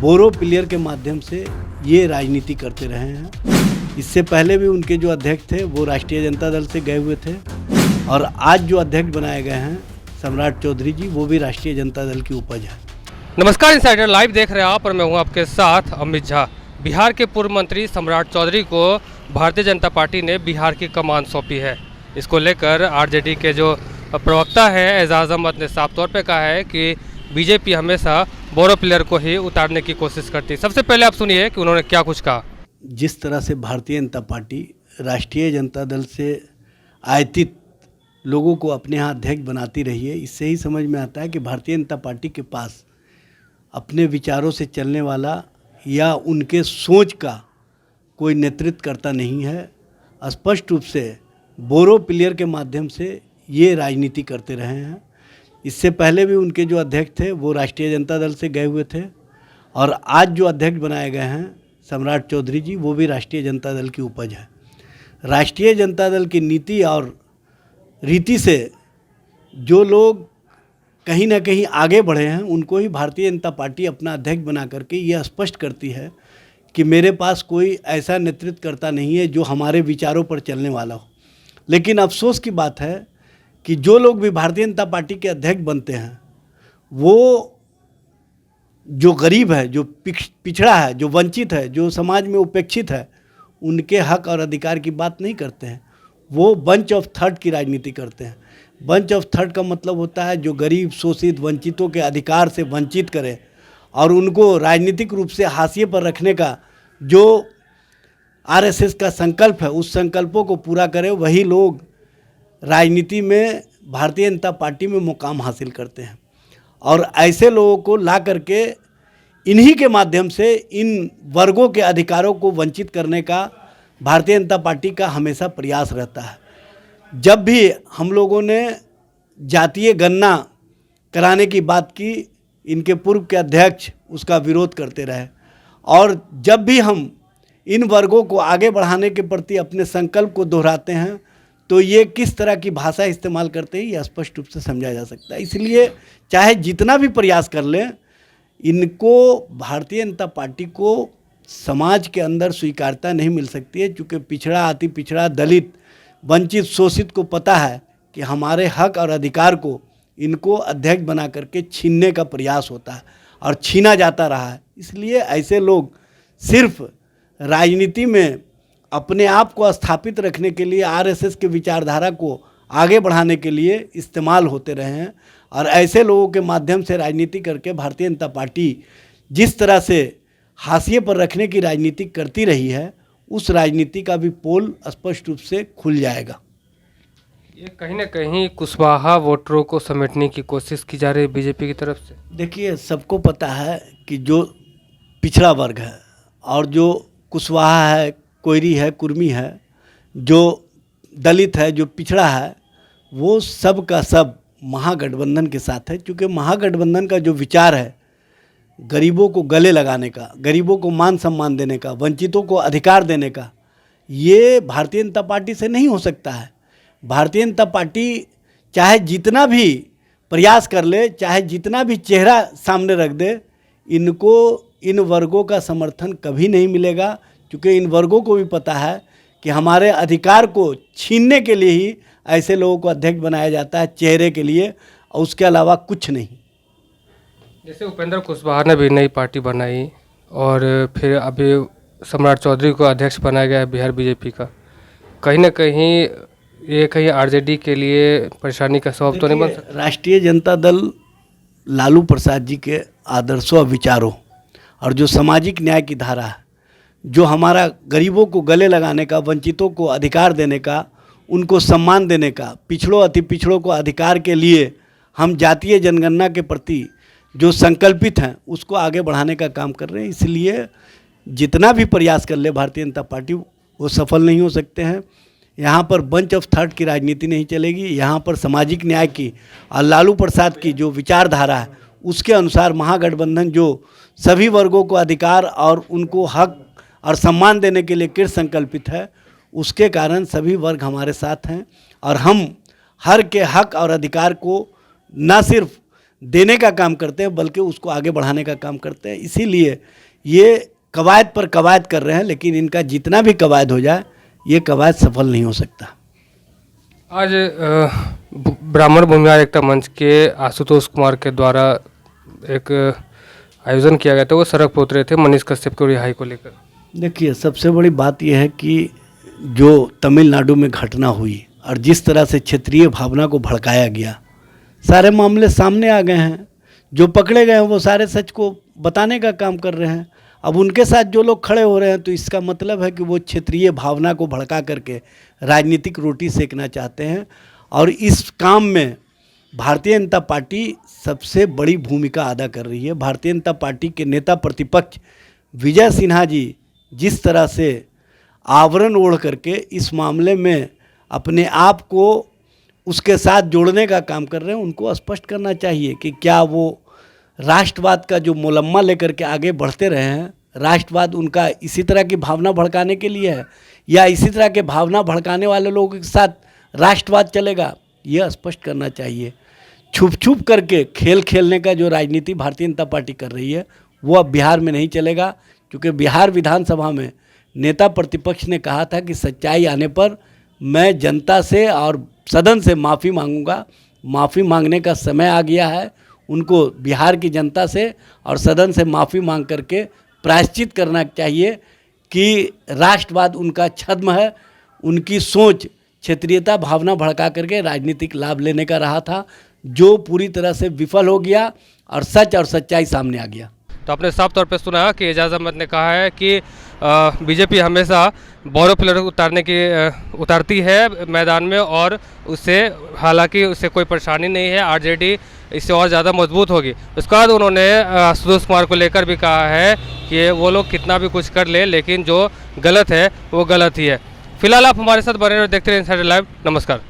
बोरो player के माध्यम से ये राजनीति करते रहे हैं। इससे पहले भी उनके जो अध्यक्ष थे वो राष्ट्रीय जनता दल से गए हुए थे और आज जो अध्यक्ष बनाए गए हैं सम्राट चौधरी जी, वो भी राष्ट्रीय जनता दल की उपज है। नमस्कार, इनसाइडर लाइव देख रहे हैं आप और मैं हूं आपके साथ अमित झा। बिहार के पूर्व मंत्री सम्राट चौधरी को भारतीय जनता पार्टी ने बिहार की कमान सौंपी है। इसको लेकर आरजेडी के जो प्रवक्ता हैं एजाज अहमद ने साफ तौर पे कहा है कि बीजेपी हमेशा बोरो प्लेयर को ही उतारने की कोशिश करती है। सबसे पहले आप सुनिए कि उन्होंने क्या कुछ कहा। जिस तरह से भारतीय जनता पार्टी राष्ट्रीय जनता दल से आयतित लोगों को अपने यहाँ अध्यक्ष बनाती रही है, इससे ही समझ में आता है कि भारतीय जनता पार्टी के पास अपने विचारों से चलने वाला या उनके सोच का कोई नेतृत्वकर्ता नहीं है। स्पष्ट रूप से बोरो प्लेयर के माध्यम से ये राजनीति करते रहे हैं। इससे पहले भी उनके जो अध्यक्ष थे वो राष्ट्रीय जनता दल से गए हुए थे और आज जो अध्यक्ष बनाए गए हैं सम्राट चौधरी जी, वो भी राष्ट्रीय जनता दल की उपज है। राष्ट्रीय जनता दल की नीति और रीति से जो लोग कहीं ना कहीं आगे बढ़े हैं उनको ही भारतीय जनता पार्टी अपना अध्यक्ष बना करके यह स्पष्ट करती है कि मेरे पास कोई ऐसा नेतृत्वकर्ता नहीं है जो हमारे विचारों पर चलने वाला हो। लेकिन अफसोस की बात है कि जो लोग भी भारतीय जनता पार्टी के अध्यक्ष बनते हैं वो जो गरीब है, जो पिछड़ा है, जो वंचित है, जो समाज में उपेक्षित है, उनके हक और अधिकार की बात नहीं करते हैं। वो बंच ऑफ थर्ड की राजनीति करते हैं। बंच ऑफ थर्ड का मतलब होता है जो गरीब, शोषित, वंचितों के अधिकार से वंचित करे और उनको राजनीतिक रूप से हाशिए पर रखने का जो आरएसएस का संकल्प है, उस संकल्पों को पूरा करे, वही लोग राजनीति में भारतीय जनता पार्टी में मुकाम हासिल करते हैं। और ऐसे लोगों को ला करके इन्हीं के माध्यम से इन वर्गों के अधिकारों को वंचित करने का भारतीय जनता पार्टी का हमेशा प्रयास रहता है। जब भी हम लोगों ने जातीय गणना कराने की बात की, इनके पूर्व के अध्यक्ष उसका विरोध करते रहे और जब भी हम इन वर्गों को आगे बढ़ाने के प्रति अपने संकल्प को दोहराते हैं तो ये किस तरह की भाषा इस्तेमाल करते हैं ये स्पष्ट रूप से समझा जा सकता है। इसलिए चाहे जितना भी प्रयास कर लें, इनको भारतीय जनता पार्टी को समाज के अंदर स्वीकार्यता नहीं मिल सकती है, क्योंकि पिछड़ा, अति पिछड़ा, दलित, वंचित, शोषित को पता है कि हमारे हक और अधिकार को इनको अध्यक्ष बना करके छीनने का प्रयास होता है और छीना जाता रहा है। इसलिए ऐसे लोग सिर्फ राजनीति में अपने आप को स्थापित रखने के लिए, आरएसएस के विचारधारा को आगे बढ़ाने के लिए इस्तेमाल होते रहे हैं और ऐसे लोगों के माध्यम से राजनीति करके भारतीय जनता पार्टी जिस तरह से हाशिए पर रखने की राजनीति करती रही है, उस राजनीति का भी पोल स्पष्ट रूप से खुल जाएगा। ये कहीं ना कहीं कुशवाहा वोटरों को समेटने की कोशिश की जा रही है बीजेपी की तरफ से। देखिए, सबको पता है कि जो पिछड़ा वर्ग है और जो कुशवाहा है, कोयरी है, कुर्मी है, जो दलित है, जो पिछड़ा है, वो सब का सब महागठबंधन के साथ है। क्योंकि महागठबंधन का जो विचार है गरीबों को गले लगाने का, गरीबों को मान सम्मान देने का, वंचितों को अधिकार देने का, ये भारतीय जनता पार्टी से नहीं हो सकता है। भारतीय जनता पार्टी चाहे जितना भी प्रयास कर ले, चाहे जितना भी चेहरा सामने रख दे, इनको इन वर्गों का समर्थन कभी नहीं मिलेगा। क्योंकि इन वर्गों को भी पता है कि हमारे अधिकार को छीनने के लिए ही ऐसे लोगों को अध्यक्ष बनाया जाता है, चेहरे के लिए, और उसके अलावा कुछ नहीं। जैसे उपेंद्र कुशवाहा ने भी नई पार्टी बनाई और फिर अभी सम्राट चौधरी को अध्यक्ष बनाया गया है बिहार बीजेपी का। कहीं ना कहीं ये कहीं आरजेडी के लिए परेशानी का सबब तो नहीं बन सकता। राष्ट्रीय जनता दल लालू प्रसाद जी के आदर्शों और विचारों और जो सामाजिक न्याय की धारा है, जो हमारा गरीबों को गले लगाने का, वंचितों को अधिकार देने का, उनको सम्मान देने का, पिछड़ों, अति पिछड़ों को अधिकार के लिए हम जातीय जनगणना के प्रति जो संकल्पित हैं उसको आगे बढ़ाने का काम कर रहे हैं। इसलिए जितना भी प्रयास कर ले भारतीय जनता पार्टी, वो सफल नहीं हो सकते हैं। यहाँ पर बंच ऑफ थर्ड की राजनीति नहीं चलेगी। यहाँ पर सामाजिक न्याय की और लालू प्रसाद की जो विचारधारा है उसके अनुसार महागठबंधन जो सभी वर्गों को अधिकार और उनको हक और सम्मान देने के लिए कृत संकल्पित है, उसके कारण सभी वर्ग हमारे साथ हैं और हम हर के हक और अधिकार को न सिर्फ देने का काम करते हैं, बल्कि उसको आगे बढ़ाने का काम करते हैं। इसीलिए ये कवायद पर कवायद कर रहे हैं, लेकिन इनका जितना भी कवायद हो जाए ये कवायद सफल नहीं हो सकता। आज ब्राह्मण भूमिहार एकता मंच के आशुतोष कुमार के द्वारा एक आयोजन किया गया था, वो सड़क पर उतरे थे मनीष कश्यप को रिहाई को लेकर। देखिए, सबसे बड़ी बात यह है कि जो तमिलनाडु में घटना हुई और जिस तरह से क्षेत्रीय भावना को भड़काया गया, सारे मामले सामने आ गए हैं। जो पकड़े गए हैं वो सारे सच को बताने का काम कर रहे हैं। अब उनके साथ जो लोग खड़े हो रहे हैं, तो इसका मतलब है कि वो क्षेत्रीय भावना को भड़का करके राजनीतिक रोटी सेकना चाहते हैं। और इस काम में भारतीय जनता पार्टी सबसे बड़ी भूमिका अदा कर रही है। भारतीय जनता पार्टी के नेता प्रतिपक्ष विजय सिन्हा जी जिस तरह से आवरण ओढ़ करके इस मामले में अपने आप को उसके साथ जोड़ने का काम कर रहे हैं, उनको स्पष्ट करना चाहिए कि क्या वो राष्ट्रवाद का जो मुलम्मा लेकर के आगे बढ़ते रहे हैं, राष्ट्रवाद उनका इसी तरह की भावना भड़काने के लिए है, या इसी तरह के भावना भड़काने वाले लोगों के साथ राष्ट्रवाद चलेगा, यह स्पष्ट करना चाहिए। छुप छुप करके खेल खेलने का जो राजनीति भारतीय जनता पार्टी कर रही है वो अब बिहार में नहीं चलेगा, क्योंकि बिहार विधानसभा में नेता प्रतिपक्ष ने कहा था कि सच्चाई आने पर मैं जनता से और सदन से माफ़ी मांगूंगा। माफ़ी मांगने का समय आ गया है। उनको बिहार की जनता से और सदन से माफ़ी मांग करके प्रायश्चित करना चाहिए कि राष्ट्रवाद उनका छद्म है। उनकी सोच क्षेत्रीयता भावना भड़का करके राजनीतिक लाभ लेने का रहा था, जो पूरी तरह से विफल हो गया और सच और सच्चाई सामने आ गया। तो आपने साफ तौर पे सुना कि एजाज अहमद ने कहा है कि बीजेपी हमेशा बोरो प्लेयर उतारती है मैदान में, और उससे हालांकि उससे कोई परेशानी नहीं है, आरजेडी इससे और ज़्यादा मजबूत होगी। उसके बाद उन्होंने आशुतोष कुमार को लेकर भी कहा है कि वो लोग कितना भी कुछ कर ले, लेकिन जो गलत है वो गलत ही है। फिलहाल आप हमारे साथ बने रहे, देखते रहे इनसाइडर लाइव। नमस्कार।